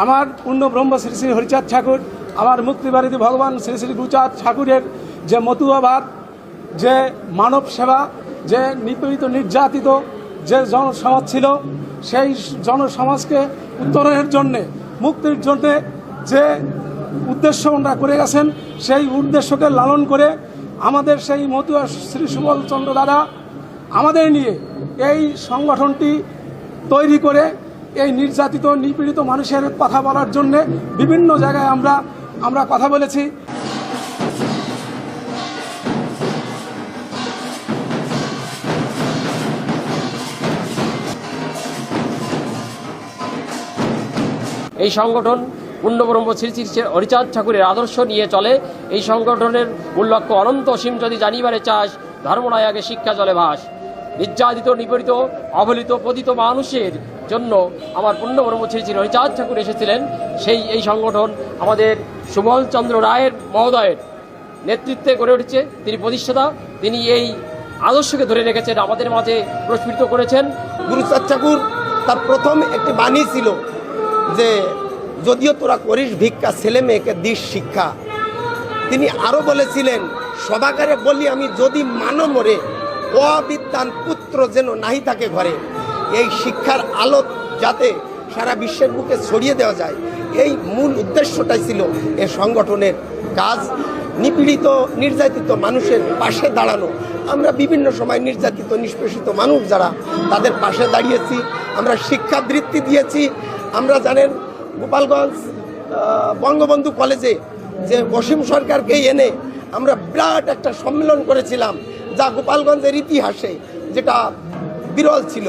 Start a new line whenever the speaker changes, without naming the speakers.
আমার পূর্ণ ব্রহ্ম শ্রী শ্রী হরিচাঁদ ঠাকুর, আমার মুক্তিবারিধি ভগবান শ্রী শ্রী গুরুচাঁদ ঠাকুরের যে মতুয়াবাদ, যে মানব সেবা, যে নিপীড়িত নির্যাতিত যে জনসমাজ ছিল, সেই জনসমাজকে উত্তরণের জন্যে, মুক্তির জন্যে যে উদ্দেশ্য ওনারা করে গেছেন, সেই উদ্দেশ্যকে লালন করে আমাদের সেই মতুয়া শ্রী সুবল চন্দ্র দাদা আমাদের নিয়ে এই সংগঠনটি তৈরি করে এই নির্যাতিত নিপীড়িত মানুষের কথা বলার জন্যে বিভিন্ন জায়গায় আমরা কথা বলেছি।
এই সংগঠন পূর্ণব্রহ্ম শ্রী শ্রী হরিচাঁদ ঠাকুরের আদর্শ নিয়ে চলে। এই সংগঠনের মূল লক্ষ্য অনন্ত অসীম যদি জানিবারে চাস, ধর্মনয় আগে শিক্ষা জলে ভাস। নির্যাতিত নিপীড়িত অবহেলিত পতিত মানুষের জন্য আমার পূর্ণব্রহ্ম শ্রী শ্রী হরিচাঁদ ঠাকুর এসেছিলেন। এই সংগঠন আমাদের সুবল চন্দ্র রায়ের মহোদয়ের নেতৃত্বে গড়ে উঠেছে। তিনি প্রতিষ্ঠাতা, তিনি এই আদর্শকে ধরে রেখেছেন, আমাদের মাঝে প্রস্ফুটিত করেছেন।
গুরুচাঁদ ঠাকুর তার প্রথম একটি বাণী ছিল যে যদিও তোরা করিস ভিক্ষা, ছেলে মেয়েকে দিস শিক্ষা। তিনি আরও বলেছিলেন, সবাকারে বলি আমি যদি মানো মরে, অবিদ্যান পুত্র যেন নাহি থাকে ঘরে। এই শিক্ষার আলো যাতে সারা বিশ্বের বুকে ছড়িয়ে দেওয়া যায়, এই মূল উদ্দেশ্যটাই ছিল এ সংগঠনের কাজ। নিপীড়িত নির্যাতিত মানুষের পাশে দাঁড়ানো। আমরা বিভিন্ন সময় নির্যাতিত নিষ্পেষিত মানুষ যারা, তাদের পাশে দাঁড়িয়েছি, আমরা শিক্ষাবৃত্তি দিয়েছি। আমরা জানেন গোপালগঞ্জ বঙ্গবন্ধু কলেজে যে অসীম সরকারকে এনে আমরা বিরাট একটা সম্মেলন করেছিলাম, যা গোপালগঞ্জের ইতিহাসে যেটা বিরল ছিল।